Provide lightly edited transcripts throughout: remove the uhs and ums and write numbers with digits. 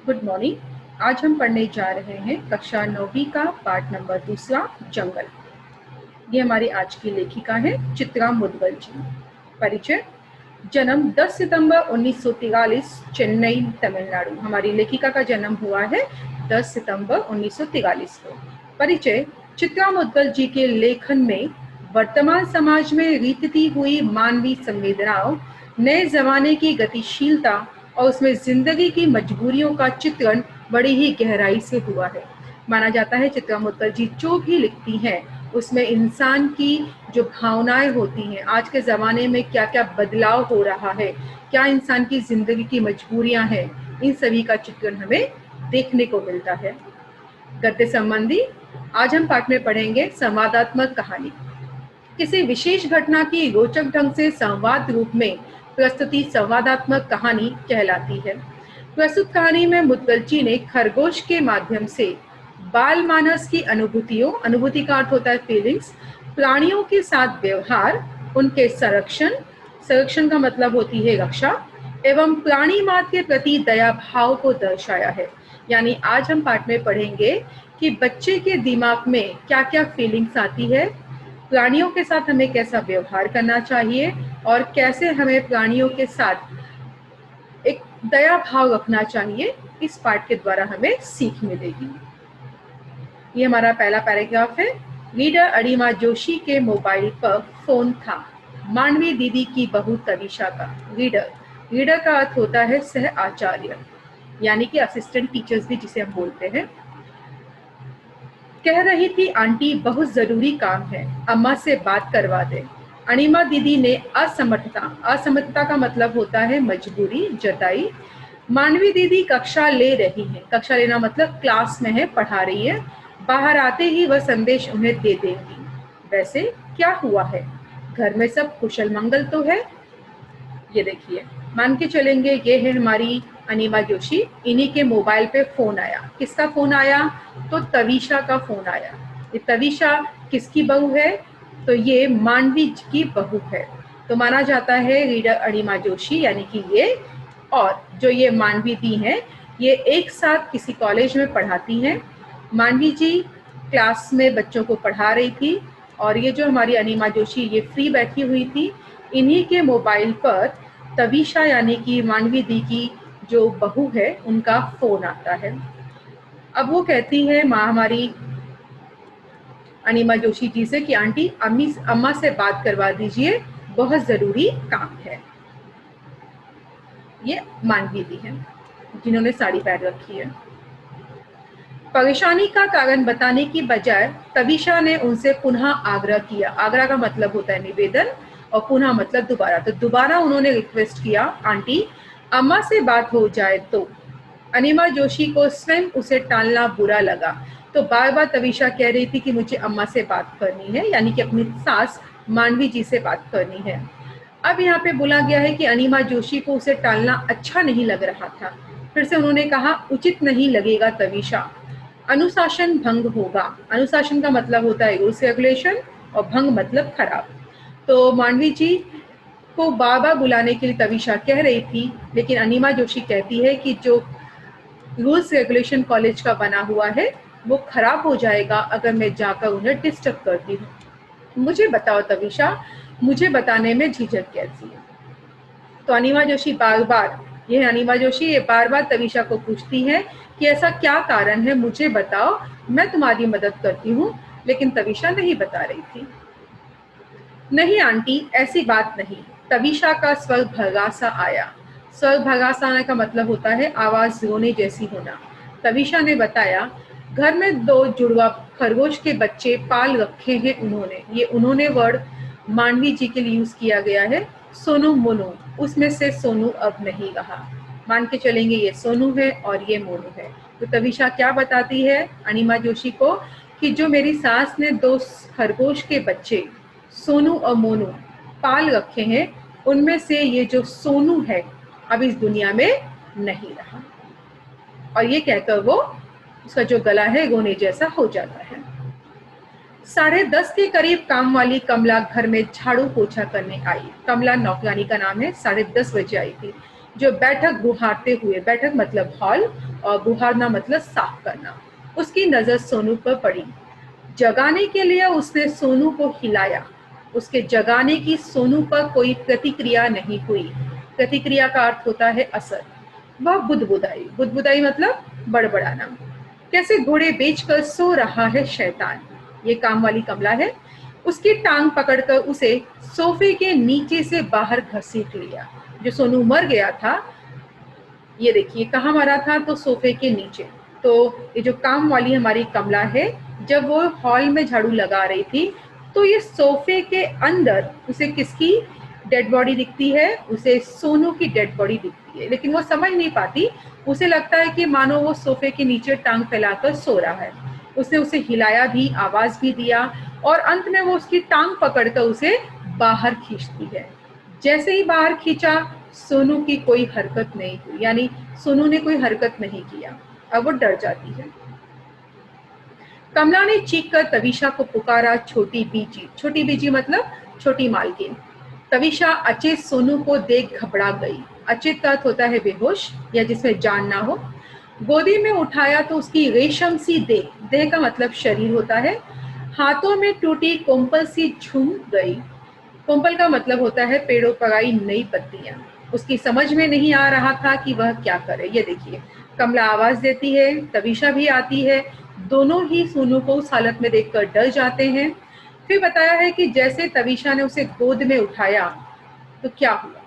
Good morning. आज हम पढ़ने जा रहे हैं कक्षा 9वीं का पाठ नंबर 2 जंगल। ये हमारी आज की लेखिका है चित्रा मुदगल जी। परिचय। जन्म 10 सितंबर 1943 चेन्नई तमिलनाडु। हमारी लेखिका का जन्म हुआ है 10 सितंबर 1943 को। परिचय। चित्रा मुदगल जी के लेखन में वर्तमान समाज में रीतती हुई मानवीय संवेदनाओं, नए जमाने की गतिशीलता और उसमें जिंदगी की मजबूरियों का चित्रण बड़ी ही गहराई से हुआ है। माना जाता है चित्रा मुदगल जी जो भी लिखती हैं उसमें इंसान की जो भावनाएं होती हैं, आज के ज़माने में क्या क्या बदलाव हो रहा है, क्या इंसान की ज़िंदगी की मजबूरियां हैं, इन सभी का चित्रण हमें देखने को मिलता है। गद्य संबंधी आज हम पाठ में पढ़ेंगे संवादात्मक कहानी। किसी विशेष घटना की रोचक ढंग से संवाद रूप में प्रस्तुति संवादात्मक कहानी कहलाती है। प्रस्तुत कहानी में मुदगल ने खरगोश के माध्यम से बाल मानस की अनुभूतियों, अनुभूति का अर्थ होता है फीलिंग्स, प्राणियों के साथ व्यवहार, उनके संरक्षण का मतलब होती है रक्षा, एवं प्राणी मात्र के प्रति दया भाव को दर्शाया है। यानी आज हम पाठ में पढ़ेंगे कि बच्चे के दिमाग में क्या क्या फीलिंग्स आती है, प्राणियों के साथ हमें कैसा व्यवहार करना चाहिए और कैसे हमें प्राणियों के साथ एक दया भाव रखना चाहिए। इस पाठ के द्वारा हमें सीख मिलेगी। ये हमारा पहला पैराग्राफ है। रीडर अणिमा जोशी के मोबाइल पर फोन था। मानवी दीदी की बहू तविशा का। रीडर का अर्थ होता है सह आचार्य, यानी कि असिस्टेंट टीचर्स भी जिसे हम बोलते हैं। कह रही थी आंटी बहुत जरूरी काम है, अम्मा से बात करवा दे। अणिमा दीदी ने असमर्थता का मतलब होता है मजबूरी जताई। मानवी दीदी कक्षा ले रही है, कक्षा लेना मतलब क्लास में है, पढ़ा रही है। बाहर आते ही वह संदेश उन्हें दे देंगी। वैसे क्या हुआ है, घर में सब कुशल मंगल तो है? ये देखिए, मान के चलेंगे ये है हमारी अणिमा जोशी। इन्हीं के मोबाइल पे फोन आया। किसका फोन आया? तो तविशा का फोन आया। ये तविशा किसकी बहू है? तो ये मानवी की बहू है। तो माना जाता है रीडर अणिमा जोशी यानी कि ये और जो ये मानवी दी हैं, ये एक साथ किसी कॉलेज में पढ़ाती हैं। मानवी जी क्लास में बच्चों को पढ़ा रही थी और ये जो हमारी अणिमा जोशी ये फ्री बैठी हुई थी। इन्हीं के मोबाइल पर तविशा यानी कि मानवी दी की जो बहू है उनका फोन आता है। अब वो कहती है माँ हमारी अणिमा जोशी जी से कि आंटी अम्मा से बात करवा दीजिए, बहुत जरूरी काम है। ये मानवी दी है जिन्होंने साड़ी पहन रखी है। परेशानी का कारण बताने की बजाय तविशा ने उनसे पुनः आग्रह किया। आग्रह का मतलब होता है निवेदन और पुनः मतलब दोबारा। तो दोबारा उन्होंने रिक्वेस्ट किया, आंटी अम्मा से बात हो जाए तो। अणिमा जोशी को स्वयं उसे टालना बुरा लगा, तो बार बार तविशा कह रही थी कि मुझे अम्मा से बात करनी है, यानी कि अपनी सास मानवी जी से बात करनी है। अब यहाँ पे बोला गया है कि अणिमा जोशी को उसे टालना अच्छा नहीं लग रहा था। फिर से उन्होंने कहा, उचित नहीं लगेगा तविशा, अनुशासन भंग होगा। अनुशासन का मतलब होता है रूल्स रेगुलेशन और भंग मतलब खराब। तो मानवी जी को बार बार बुलाने के लिए तविशा कह रही थी, लेकिन अणिमा जोशी कहती है कि जो रूल्स रेगुलेशन कॉलेज का बना हुआ है वो खराब हो जाएगा अगर मैं जाकर उन्हें डिस्टर्ब करती हूँ। मुझे बताओ तविशा, मुझे बताने में झिझक कैसी है? तो अणिमा जोशी ये बार बार तविशा को पूछती है कि ऐसा क्या कारण है, मुझे बताओ, मैं तुम्हारी मदद करती हूँ। लेकिन तविशा नहीं बता रही थी। नहीं आंटी, ऐसी बात नहीं। तविशा का स्वर भगा सा आया। स्वर भगा सा आने का मतलब होता है आवाज रोने जैसी होना। तविशा ने बताया, घर में 2 जुड़वा खरगोश के बच्चे पाल रखे हैं उन्होंने। ये उन्होंने वर्ड मानवी जी के लिए यूज किया गया है। सोनू मोनू, उसमें से सोनू अब नहीं रहा। मान के चलेंगे ये सोनू है और ये मोनू है। तो तविशा क्या बताती है अणिमा जोशी को कि जो मेरी सास ने 2 खरगोश के बच्चे सोनू और मोनू पाल रखे हैं, उनमें से ये जो सोनू है अब इस दुनिया में नहीं रहा। और ये कहकर वो उसका जो गला है रोने जैसा हो जाता है। 10:30 के करीब काम वाली कमला घर में झाड़ू पोछा करने आई। कमला नौकरानी का नाम है। 10:30 बजे आई थी। जो बैठक गुहारते हुए, बैठक मतलब हॉल, और बुहारना मतलब साफ करना। उसकी नजर सोनू पर पड़ी। जगाने के लिए उसने सोनू को हिलाया। उसके जगाने की सोनू पर कोई प्रतिक्रिया नहीं हुई। प्रतिक्रिया का अर्थ होता है असर। वह बुदबुदाई। बुदबुदाई मतलब बड़बड़ाना। कैसे घोड़े बेचकर सो रहा है शैतान। ये काम वाली कमला है। उसकी टांग पकड़कर उसे सोफे के नीचे से बाहर घसीट लिया। जो सोनू मर गया था, ये देखिए कहाँ मरा था, तो सोफे के नीचे। तो ये जो काम वाली हमारी कमला है, जब वो हॉल में झाड़ू लगा रही थी तो ये सोफे के अंदर उसे किसकी डेड बॉडी दिखती है? उसे सोनू की डेड बॉडी दिखती है, लेकिन वो समझ नहीं पाती। उसे लगता है कि मानो वो सोफे के नीचे टांग फैलाकर सो रहा है। उसने उसे हिलाया भी, आवाज भी दिया, और अंत में वो उसकी टांग पकड़कर उसे बाहर खींचती है। जैसे ही बाहर खींचा, सोनू की कोई हरकत नहीं हुई, यानी सोनू ने कोई हरकत नहीं किया। अब वो डर जाती है। कमला ने चीख कर तविशा को पुकारा, छोटी बीजी। छोटी बीजी मतलब छोटी मालकिन। तविशा अचेत सोनू को देख घबरा गई। अचेत का अर्थ होता है बेहोश या जिसमें जान ना हो। गोदी में उठाया तो उसकी रेशम सी देह, देह का मतलब शरीर होता है, हाथों में टूटी कोम्पल सी झूम गई। कोम्पल का मतलब होता है पेड़ों पर आई नई पत्तियां। उसकी समझ में नहीं आ रहा था कि वह क्या करे। ये देखिए, कमला आवाज देती है, तविशा भी आती है। दोनों ही सोनू को उस हालत में देखकर डर जाते हैं। फिर बताया है कि जैसे तविशा ने उसे गोद में उठाया तो क्या हुआ।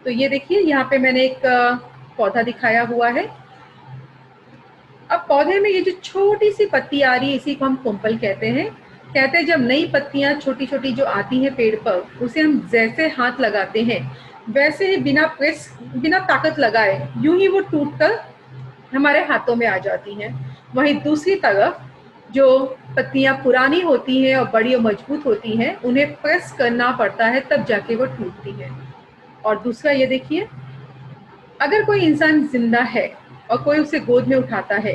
तो ये देखिए, यहाँ पे मैंने एक पौधा दिखाया हुआ है। अब पौधे में ये जो छोटी सी पत्ती आ रही है, इसी को हम कोम्पल कहते हैं। कहते हैं जब नई पत्तियां छोटी छोटी जो आती हैं पेड़ पर, उसे हम जैसे हाथ लगाते हैं वैसे ही बिना ताकत लगाए यूं ही वो टूटकर हमारे हाथों में आ जाती हैं। वहीं दूसरी तरफ जो पत्तियां पुरानी होती हैं और बड़ी और मजबूत होती हैं, उन्हें प्रेस करना पड़ता है, तब जाके वो टूटती हैं। और दूसरा ये देखिए, अगर कोई इंसान जिंदा है और कोई उसे गोद में उठाता है,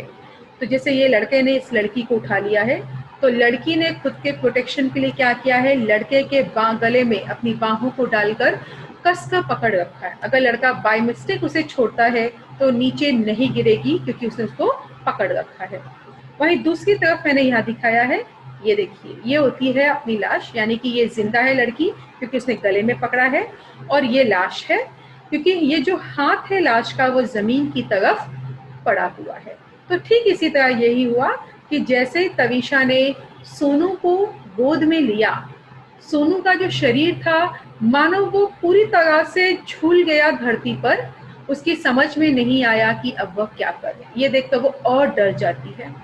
तो जैसे ये लड़के ने इस लड़की को उठा लिया है, तो लड़की ने खुद के प्रोटेक्शन के लिए क्या किया है, लड़के के गले में अपनी बाहों को डालकर कसकर पकड़ रखा है। अगर लड़का बाय मिस्टेक उसे छोड़ता है तो नीचे नहीं गिरेगी, क्योंकि उसने उसको पकड़ रखा है। वहीं दूसरी तरफ मैंने यहाँ दिखाया है, ये देखिए, ये होती है अपनी लाश, यानी कि ये जिंदा है लड़की क्योंकि उसने गले में पकड़ा है, और ये लाश है क्योंकि ये जो हाथ है लाश का वो जमीन की तरफ पड़ा हुआ है। तो ठीक इसी तरह यही हुआ कि जैसे तविशा ने सोनू को गोद में लिया, सोनू का जो शरीर था मानो वो पूरी तरह से झूल गया धरती पर। उसकी समझ में नहीं आया कि अब वह क्या करे। ये देखकर वो और डर जाती है।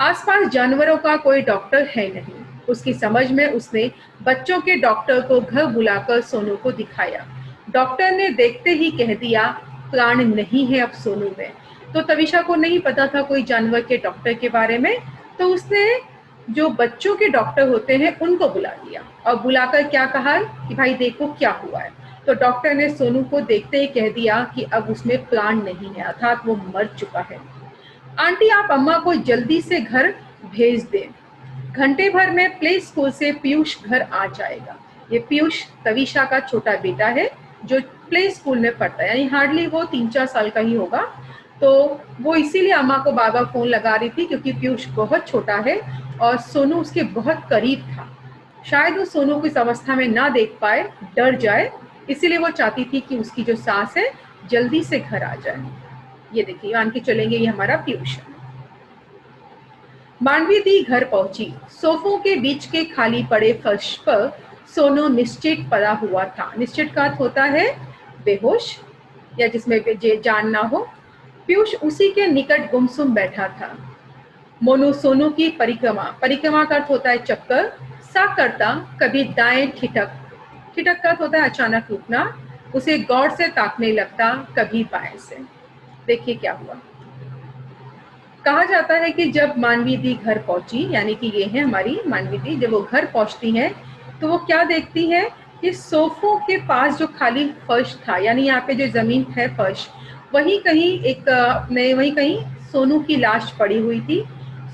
आसपास जानवरों का कोई डॉक्टर है नहीं। उसकी समझ में उसने बच्चों के डॉक्टर को घर बुलाकर सोनू को दिखाया। डॉक्टर ने देखते ही कह दिया, प्राण नहीं है अब सोनू में। तो तविशा को नहीं पता था कोई जानवर के डॉक्टर के बारे में, तो उसने जो बच्चों के डॉक्टर होते हैं उनको बुला लिया और बुलाकर क्या कहा कि भाई देखो क्या हुआ है। तो डॉक्टर ने सोनू को देखते ही कह दिया कि अब उसमें प्राण नहीं है, अर्थात वो मर चुका है। आंटी, आप अम्मा को जल्दी से घर भेज दें। घंटे भर में प्ले स्कूल से पीयूष घर आ जाएगा। ये पीयूष तविशा का छोटा बेटा है जो प्ले स्कूल में पढ़ता है, यानी हार्डली वो 3-4 साल का ही होगा। तो वो इसीलिए अम्मा को बार बार फोन लगा रही थी क्योंकि पीयूष बहुत छोटा है और सोनू उसके बहुत करीब था। शायद वो सोनू को इस अवस्था में ना देख पाए, डर जाए, इसीलिए वो चाहती थी कि उसकी जो सास है जल्दी से घर आ जाए। ये देखिए, मान के चलेंगे ये हमारा पीयूष है। मांडवी दी घर पहुंची। सोफों के बीच के खाली पड़े फर्श पर सोनू निश्चित पड़ा हुआ था। निश्चित का अर्थ होता है बेहोश या जिसमें जान ना हो। पीयूष उसी के निकट गुमसुम बैठा था। मोनू सोनू की परिक्रमा का अर्थ होता है चक्कर सा करता, कभी दाएं ठिठक का अर्थ होता है अचानक रुकना, उसे गौर से ताकने लगता, कभी बाएं से। देखिए क्या हुआ। कहा जाता है कि जब मानवी दी घर पहुंची, यानी कि ये है हमारी मानवी दी, जब वो घर पहुंचती है तो वो क्या देखती है कि सोफों के पास जो खाली फर्श था, यानी यहाँ पे जो जमीन है फर्श, वहीं कहीं सोनू की लाश पड़ी हुई थी।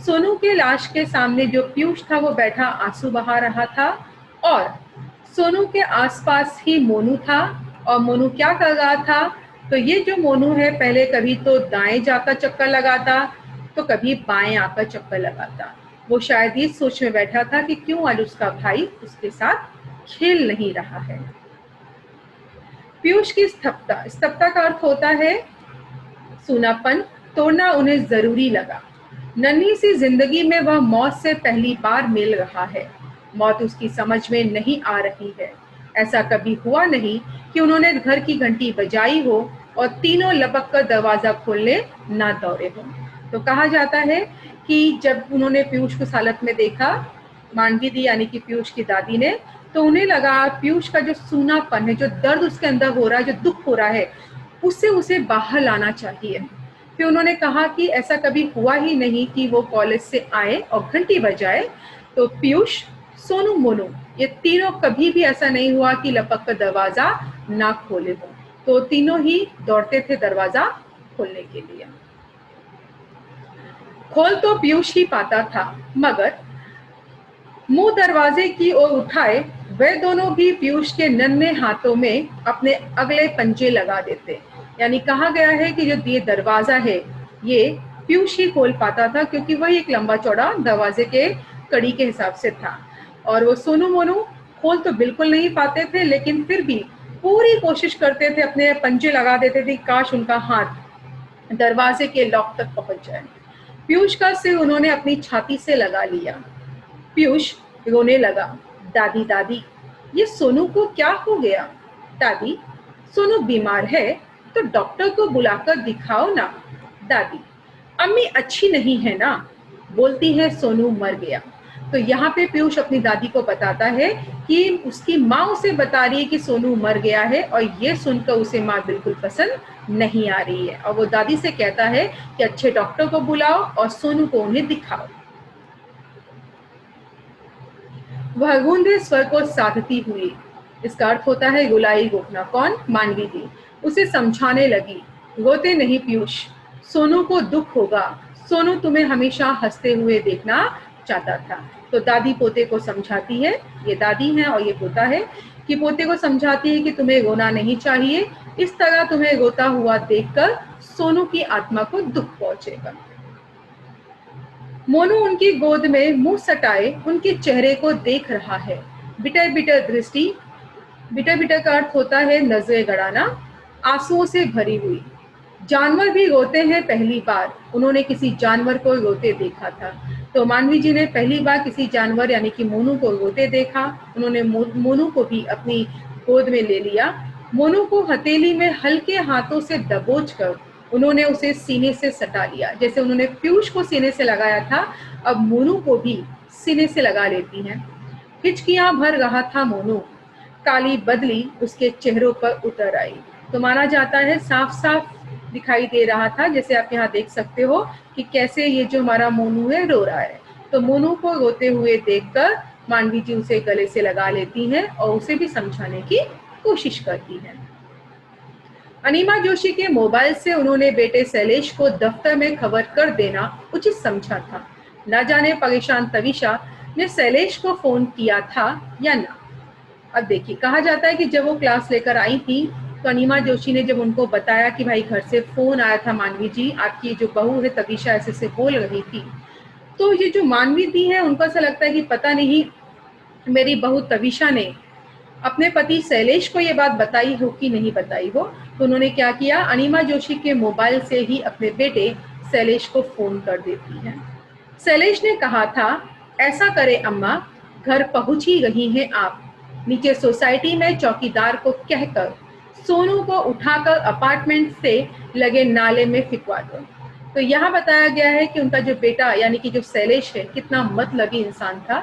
सोनू के लाश के सामने जो पीयूष था वो बैठा आंसू बहा रहा था, और सोनू के आसपास ही मोनू था। और मोनू क्या कर रहा था, तो ये जो मोनू है पहले कभी तो दाएं जाकर चक्कर लगाता तो कभी बाएं आकर चक्कर लगाता। वो शायद ये सोच में बैठा था कि क्यों आज उसका भाई उसके साथ खेल नहीं रहा है। पीयूष की स्तब्धता, स्तब्धता का अर्थ होता है सूनापन, तोड़ना उन्हें जरूरी लगा। नन्ही सी जिंदगी में वह मौत से पहली बार मिल रहा है। मौत उसकी समझ में नहीं आ रही है। ऐसा कभी हुआ नहीं कि उन्होंने घर की घंटी बजाई हो और तीनों लपक कर दरवाजा खोलने ना दौड़े हों। तो कहा जाता है कि जब उन्होंने पीयूष को इस हालत में देखा, मानवी दी यानी कि पीयूष की दादी ने, तो उन्हें लगा पीयूष का जो सूनापन है, जो दर्द उसके अंदर हो रहा है, जो दुख हो रहा है, उससे उसे बाहर लाना चाहिए। फिर उन्होंने कहा कि ऐसा कभी हुआ ही नहीं कि वो कॉलेज से आए और घंटी बजाए। तो पीयूष, सोनू, मोनू, ये तीनों कभी भी ऐसा नहीं हुआ कि लपक कर दरवाजा ना खोले हो। तो तीनों ही दौड़ते थे दरवाजा खोलने के लिए। खोल तो पीयूष ही पाता था, मगर मुंह दरवाजे की ओर उठाए वे दोनों भी पीयूष के नन्हे हाथों में अपने अगले पंजे लगा देते। यानी कहा गया है कि जो ये दरवाजा है ये पीयूष ही खोल पाता था, क्योंकि वही एक लंबा चौड़ा दरवाजे के कड़ी के हिसाब से था। और वो सोनू मोनू खोल तो बिल्कुल नहीं पाते थे, लेकिन फिर भी पूरी कोशिश करते थे, अपने पंजे लगा देते थे, काश उनका हाथ दरवाजे के लॉक तक पहुंच जाए। पीयूष का सिर उन्होंने अपनी छाती से लगा लिया। पीयूष रोने लगा। दादी दादी, ये सोनू को क्या हो गया? दादी, सोनू बीमार है तो डॉक्टर को बुलाकर दिखाओ ना। दादी, अम्मी अच्छी नहीं है ना, बोलती है सोनू मर गया। तो यहाँ पे पीयूष अपनी दादी को बताता है कि उसकी माँ उसे बता रही है कि सोनू मर गया है, और ये सुनकर उसे माँ बिल्कुल पसंद नहीं आ रही है। और वो दादी से कहता है कि अच्छे डॉक्टर को बुलाओ और सोनू को उन्हें दिखाओ। वह गूंगे स्वर को साधती हुई, इसका अर्थ होता है रुलाई रोकना। कौन? मानवी दी। उसे समझाने लगी, रोते नहीं पीयूष, सोनू को दुख होगा, सोनू तुम्हें हमेशा हंसते हुए देखना चाहता था। तो दादी पोते को समझाती है, ये दादी है और ये पोता है, कि पोते को समझाती है कि तुम्हें रोना नहीं चाहिए, इस तरह तुम्हें रोता हुआ देखकर सोनू की आत्मा को दुख पहुंचेगा। मोनू उनकी गोद में मुंह सटाए उनके चेहरे को देख रहा है। बिटर बिटर दृष्टि, बिटर बिटर का अर्थ होता है नजरें गड़ाना, आंसुओं से भरी हुई। जानवर भी रोते हैं पहली बार, उन्होंने किसी जानवर को रोते देखा था। तो मानवी जी ने पहली बार किसी जानवर यानी कि मोनू को रोते देखा। उन्होंने मोनू को भी अपनी गोद में ले लिया। मोनू को हथेली में हल्के हाथों से दबोच कर उन्होंने उसे सीने से सटा लिया। जैसे उन्होंने पीयूष को सीने से लगाया था, अब मोनू को भी सीने से लगा लेती हैं। हिचकियां भर रहा था मोनू, काली बदली उसके चेहरों पर उतर आई। तो माना जाता है साफ साफ दिखाई दे रहा था, जैसे आप यहाँ देख सकते हो कि कैसे ये जो हमारा मोनू है रो रहा है। तो मोनू को रोते हुए देखकर मानवी जी उसे गले से लगा लेती हैं और उसे भी समझाने की कोशिश करती हैं। अनिमा जोशी के मोबाइल से उन्होंने बेटे शैलेश को दफ्तर में खबर कर देना उचित समझा था। न जाने परेशान तविशा ने शैलेश को फोन किया था या ना। अब देखिए, कहा जाता है कि जब वो क्लास लेकर आई थी तो अनिमा जोशी ने जब उनको बताया कि भाई घर से फोन आया था, मानवी जी आपकी जो बहू है तविशा ऐसे से बोल रही थी, तो ये जो मानवी दी है उनको ऐसा लगता है कि पता नहीं मेरी बहू तविशा ने अपने पति शैलेश को ये बात बताई हो कि नहीं बताई हो। तो उन्होंने क्या किया, अनिमा जोशी के मोबाइल से ही अपने बेटे शैलेश को फोन कर देती है। शैलेश ने कहा था, ऐसा करे अम्मा, घर पहुंच ही रही हैं आप, नीचे सोसाइटी में चौकीदार को कहकर सोनू को उठाकर अपार्टमेंट से लगे नाले में फिकवा दो। तो यहाँ बताया गया है कि उनका जो बेटा यानी कि जो शैलेश है कितना मतलबी इंसान था।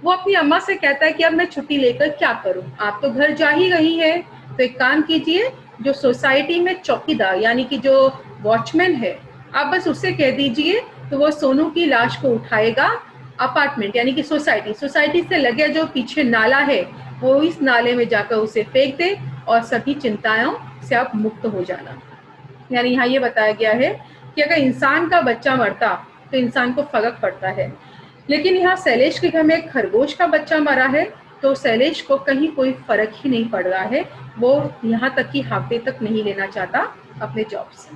वो अपनी अम्मा से कहता है कि अब मैं छुट्टी लेकर क्या करूं, आप तो घर जा ही रही है, तो एक काम कीजिए, जो सोसाइटी में चौकीदार यानी कि जो वॉचमैन है आप बस उससे कह दीजिए, तो वो सोनू की लाश को उठाएगा अपार्टमेंट यानी कि सोसाइटी से लगे जो पीछे नाला है वो इस नाले में जाकर उसे फेंक दे और सभी चिंताओं से आप मुक्त हो जाना। यानी यहाँ ये बताया गया है कि अगर इंसान का बच्चा मरता तो इंसान को फर्क पड़ता है, लेकिन यहाँ शैलेश के घर में एक खरगोश का बच्चा मरा है तो शैलेश को कहीं कोई फर्क ही नहीं पड़ रहा है। वो यहाँ तक कि हाफ डे तक नहीं लेना चाहता अपने जॉब से।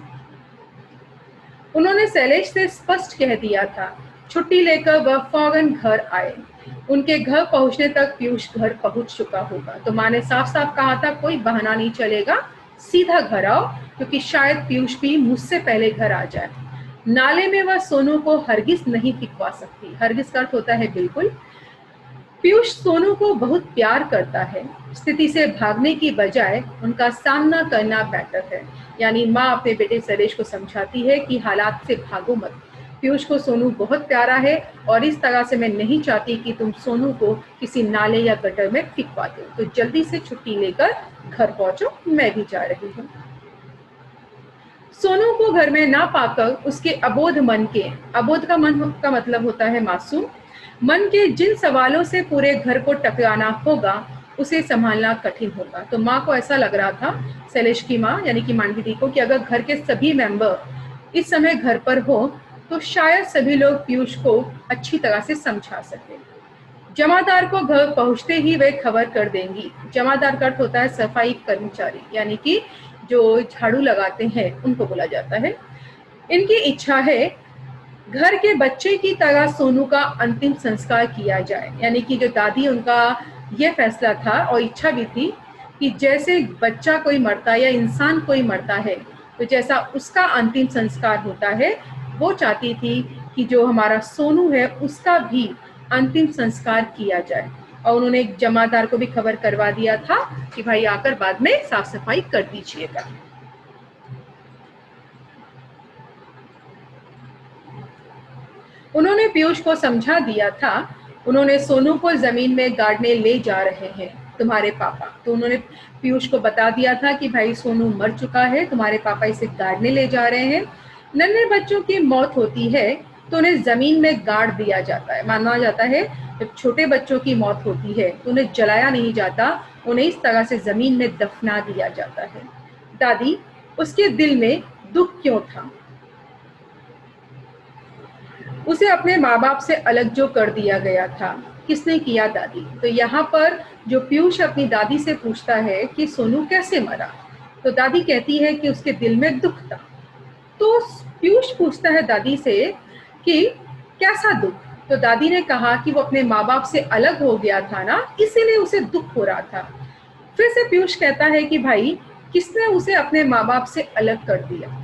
उन्होंने शैलेश से स्पष्ट कह दिया था। छुट्टी लेकर वह फौरन घर आए। उनके घर पहुंचने तक पीयूष घर पहुंच चुका होगा। तो माँ ने साफ साफ कहा था कोई बहाना नहीं चलेगा, सीधा घर आओ, क्योंकि शायद पीयूष भी मुझसे पहले घर आ जाए। नाले में वह सोनू को हरगिज नहीं फेंकवा सकती। हरगिज का अर्थ होता है बिल्कुल। पीयूष सोनू को बहुत प्यार करता है। स्थिति से भागने की बजाय उनका सामना करना बेटर है। यानी माँ अपने बेटे शैलेश को समझाती है कि हालात से भागो मत। पीयूष को सोनू बहुत प्यारा है और इस तरह से मैं नहीं चाहती कि तुम सोनू को किसी नाले या गटर में फेंकवा दो। तो जल्दी से छुट्टी लेकर घर पहुंचो, मैं भी जा रही हूँ। सोनू को घर में ना पाकर उसके अबोध मन के, अबोध का मन का मतलब होता है मासूम, मन के जिन सवालों से पूरे घर को टकराना होगा उसे संभालना कठिन होगा। तो माँ को ऐसा लग रहा था, शैलेश की माँ यानी कि मांडवी दी को, कि अगर घर के सभी मेंबर इस समय घर पर हो तो शायद सभी लोग पीयूष को अच्छी तरह से समझा सके। जमादार को घर पहुंचते ही वे खबर कर देंगी। जमादार का अर्थ होता है सफाई कर्मचारी, यानी कि जो झाड़ू लगाते हैं उनको बोला जाता है। इनकी इच्छा है घर के बच्चे की तरह सोनू का अंतिम संस्कार किया जाए। यानी कि जो दादी, उनका यह फैसला था और इच्छा भी थी कि जैसे बच्चा कोई मरता या इंसान कोई मरता है तो जैसा उसका अंतिम संस्कार होता है, वो चाहती थी कि जो हमारा सोनू है उसका भी अंतिम संस्कार किया जाए। और उन्होंने जमादार को भी खबर करवा दिया था कि भाई आकर बाद में साफ सफाई कर दीजिएगा। उन्होंने पीयूष को समझा दिया था। उन्होंने सोनू को जमीन में गाड़ने ले जा रहे हैं तुम्हारे पापा। तो उन्होंने पीयूष को बता दिया था कि भाई सोनू मर चुका है, तुम्हारे पापा इसे गाड़ने ले जा रहे हैं। नन्हे बच्चों की मौत होती है तो उन्हें जमीन में गाड़ दिया जाता है। माना जाता है जब छोटे बच्चों की मौत होती है तो उन्हें जलाया नहीं जाता, उन्हें इस तरह से जमीन में दफना दिया जाता है। दादी, उसके दिल में दुख क्यों था? उसे अपने माँ बाप से अलग जो कर दिया गया था, किसने किया दादी? तो यहाँ पर जो पीयूष अपनी दादी से पूछता है कि सोनू कैसे मरा, तो दादी कहती है कि उसके दिल में दुख था। तो पीयूष पूछता है दादी से कि कैसा दुख? तो दादी ने कहा कि वो अपने माँ बाप से अलग हो गया था ना, इसीलिए उसे दुख हो रहा था। फिर से पीयूष कहता है कि भाई किसने उसे अपने माँ बाप से अलग कर दिया?